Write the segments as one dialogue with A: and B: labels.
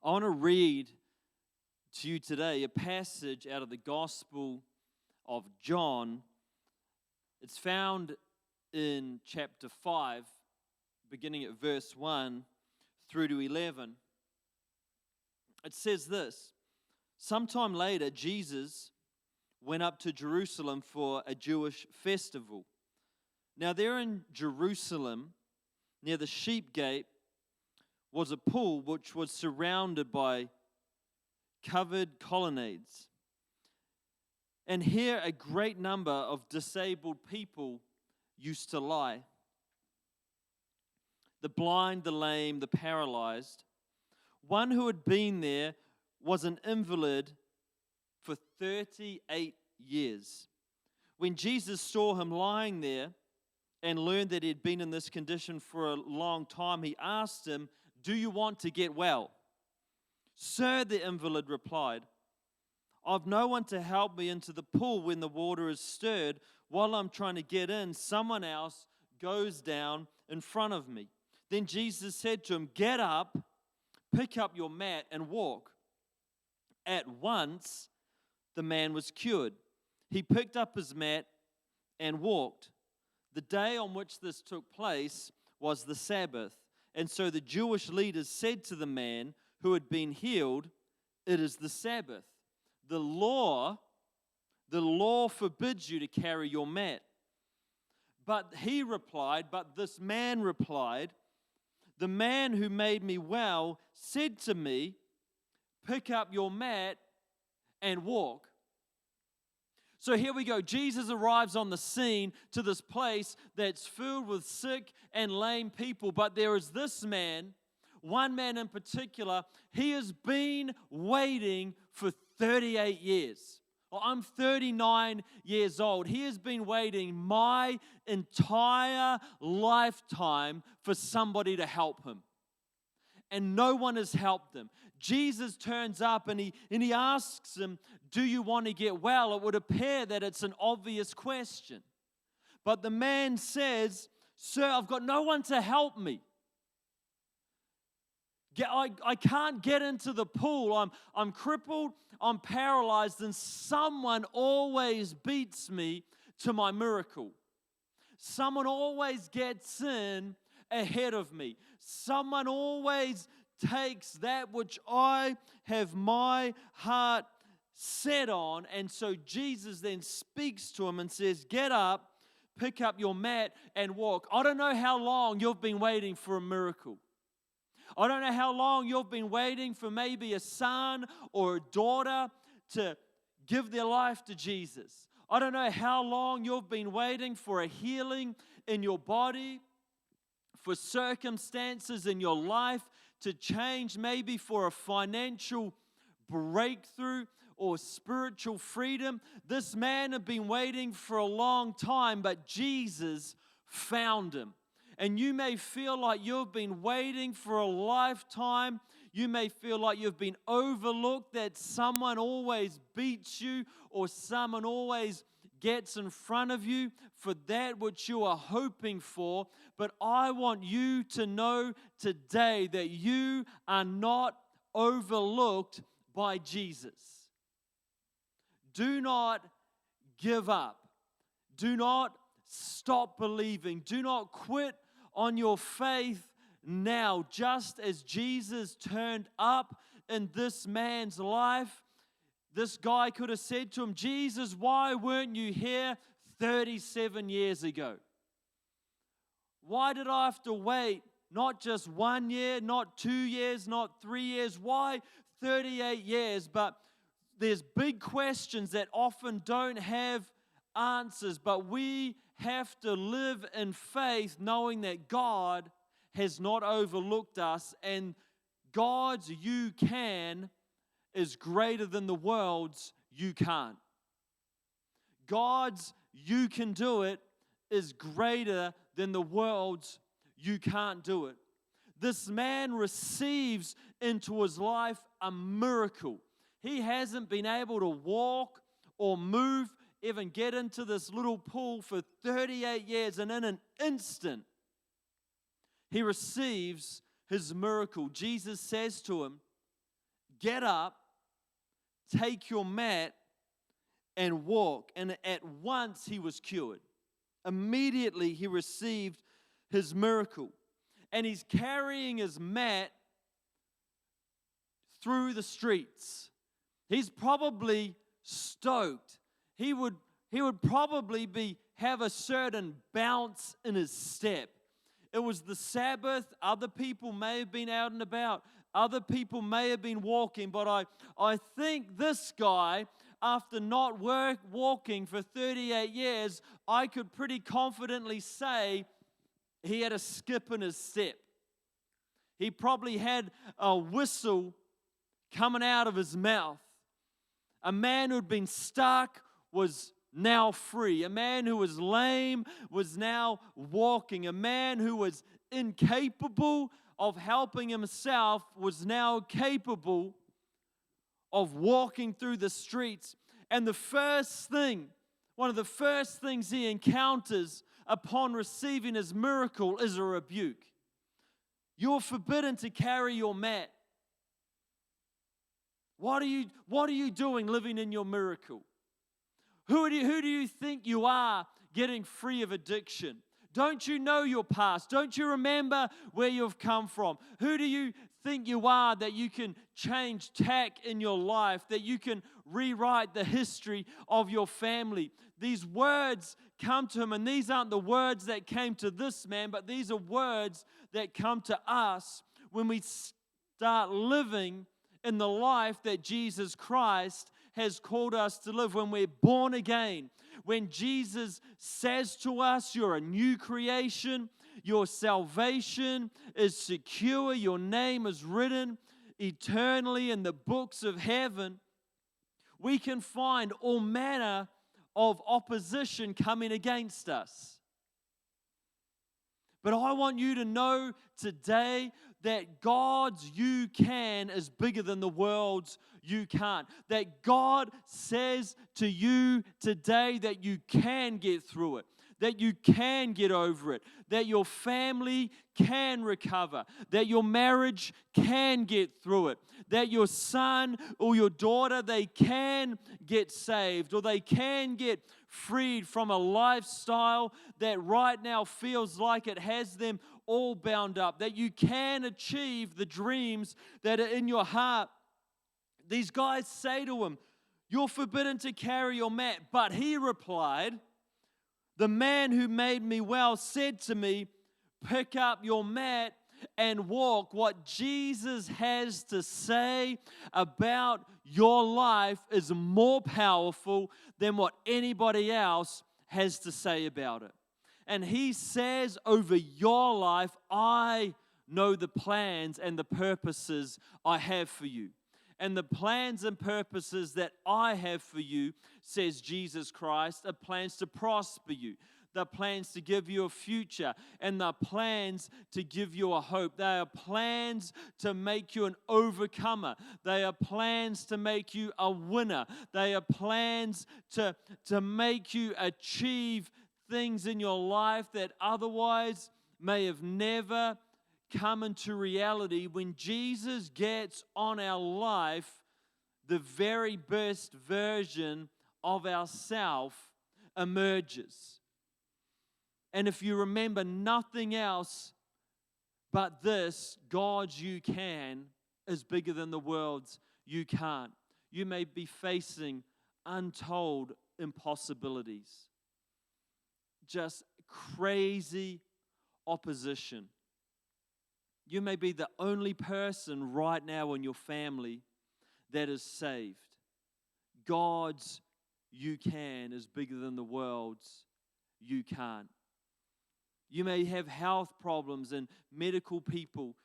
A: I want to read to you today a passage out of the Gospel of John. It's found in chapter 5, beginning at verse 1 through to 11. It says this: Sometime later, Jesus went up to Jerusalem for a Jewish festival. Now there in Jerusalem, near the sheep gate, was a pool which was surrounded by covered colonnades. And here a great number of disabled people used to lie: the blind, the lame, the paralyzed. One who had been there was an invalid for 38 years. When Jesus saw him lying there and learned that he had been in this condition for a long time, he asked him, "Do you want to get well?" "Sir," the invalid replied, "I've no one to help me into the pool when the water is stirred. While I'm trying to get in, someone else goes down in front of me." Then Jesus said to him, "Get up, pick up your mat and walk." At once, the man was cured. He picked up his mat and walked. The day on which this took place was the Sabbath. And so the Jewish leaders said to the man who had been healed, "It is the Sabbath. The law forbids you to carry your mat." But this man replied, "The man who made me well said to me, 'Pick up your mat and walk.'" So here we go. Jesus arrives on the scene to this place that's filled with sick and lame people. But there is this man, one man in particular. He has been waiting for 38 years. Well, I'm 39 years old. He has been waiting my entire lifetime for somebody to help him. And no one has helped him. Jesus turns up and he asks him, "Do you want to get well?" It would appear that it's an obvious question. But the man says, "Sir, I've got no one to help me. I can't get into the pool. I'm crippled, I'm paralyzed, and someone always beats me to my miracle. Someone always gets in ahead of me. Someone always takes that which I have my heart set on." And so Jesus then speaks to him and says, "Get up, pick up your mat and walk." I don't know how long you've been waiting for a miracle. I don't know how long you've been waiting for maybe a son or a daughter to give their life to Jesus. I don't know how long you've been waiting for a healing in your body, for circumstances in your life to change, maybe for a financial breakthrough or spiritual freedom. This man had been waiting for a long time, but Jesus found him. And you may feel like you've been waiting for a lifetime. You may feel like you've been overlooked, that someone always beats you or someone always gets in front of you for that which you are hoping for. But I want you to know today that you are not overlooked by Jesus. Do not give up. Do not stop believing. Do not quit on your faith now. Just as Jesus turned up in this man's life, this guy could have said to him, "Jesus, why weren't you here 37 years ago? Why did I have to wait not just 1 year, not 2 years, not 3 years? Why 38 years?" But there's big questions that often don't have answers, but we have to live in faith knowing that God has not overlooked us, and God's "you can" is greater than the world's "you can't." God's "you can do it" is greater than the world's "you can't do it." This man receives into his life a miracle. He hasn't been able to walk or move, even get into this little pool for 38 years, and in an instant, he receives his miracle. Jesus says to him, get up, take your mat, and walk. And at once he was cured. Immediately he received his miracle. And he's carrying his mat through the streets. He's probably stoked. He would probably have a certain bounce in his step. It was the Sabbath. Other people may have been out and about. Other people may have been walking. But I think this guy, after not walking for 38 years, I could pretty confidently say he had a skip in his step. He probably had a whistle coming out of his mouth. A man who'd been stuck was now free. A man who was lame was now walking. A man who was incapable of helping himself was now capable of walking through the streets. And one of the first things he encounters upon receiving his miracle is a rebuke. You're forbidden to carry your mat. What are you doing living in your miracle? Who do you think you are getting free of addiction? Don't you know your past? Don't you remember where you've come from? Who do you think you are that you can change tack in your life, that you can rewrite the history of your family? These words come to him, and these aren't the words that came to this man, but these are words that come to us when we start living in the life that Jesus Christ has called us to live, when we're born again. When Jesus says to us, you're a new creation, your salvation is secure, your name is written eternally in the books of heaven, we can find all manner of opposition coming against us. But I want you to know today that God's you can is bigger than the world's you can't. That God says to you today that you can get through it, that you can get over it, that your family can recover, that your marriage can get through it, that your son or your daughter, they can get saved, or they can get freed from a lifestyle that right now feels like it has them all bound up, that you can achieve the dreams that are in your heart. These guys say to him, you're forbidden to carry your mat. But he replied, the man who made me well said to me, pick up your mat and walk. What Jesus has to say about your life is more powerful than what anybody else has to say about it. And he says over your life, I know the plans and the purposes I have for you. And the plans and purposes that I have for you, says Jesus Christ, are plans to prosper you. They're plans to give you a future, and they're plans to give you a hope. They are plans to make you an overcomer. They are plans to make you a winner. They are plans to make you achieve things in your life that otherwise may have never come into reality. When Jesus gets on our life, the very best version of ourself emerges. And if you remember nothing else but this, God's you can is bigger than the world's you can't. You may be facing untold impossibilities, just crazy opposition. You may be the only person right now in your family that is saved. God's you can is bigger than the world's you can't. You may have health problems and medical people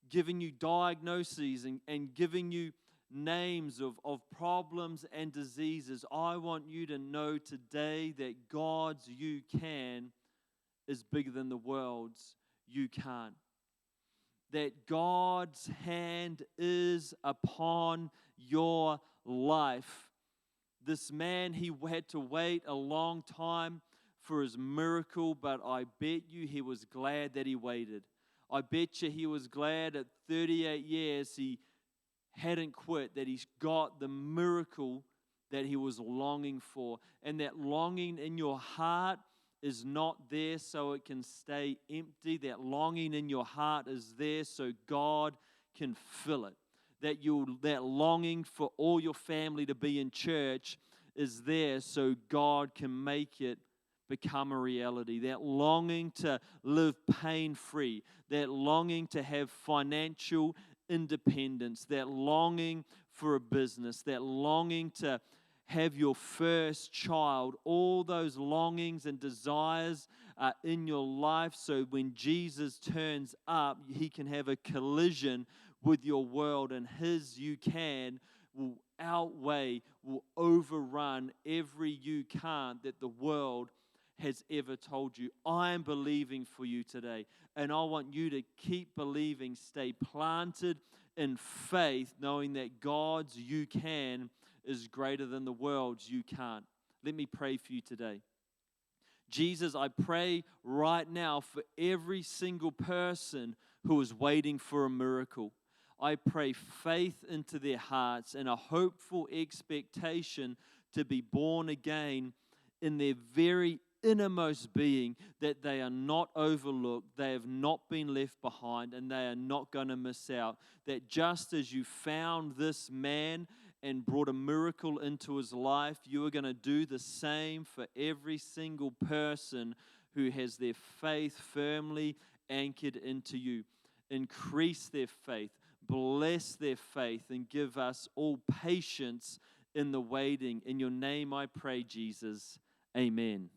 A: giving you diagnoses and giving you names of problems and diseases. I want you to know today that God's you can is bigger than the world's you can't. That God's hand is upon your life. This man, he had to wait a long time for his miracle, but I bet you he was glad that he waited. I bet you he was glad at 38 years hadn't quit, that he's got the miracle that he was longing for. And that longing in your heart is not there so it can stay empty. That longing in your heart is there so God can fill it. That longing for all your family to be in church is there so God can make it become a reality. That longing to live pain-free, that longing to have financial independence, that longing for a business, that longing to have your first child, all those longings and desires are in your life so when Jesus turns up, he can have a collision with your world, and his you can will outweigh, will overrun every you can't that the world has ever told you. I am believing for you today, and I want you to keep believing, stay planted in faith, knowing that God's you can is greater than the world's you can't. Let me pray for you today. Jesus, I pray right now for every single person who is waiting for a miracle. I pray faith into their hearts and a hopeful expectation to be born again in their very innermost being, that they are not overlooked, they have not been left behind, and they are not going to miss out. That just as you found this man and brought a miracle into his life, you are going to do the same for every single person who has their faith firmly anchored into you. Increase their faith, bless their faith, and give us all patience in the waiting. In your name I pray, Jesus. Amen.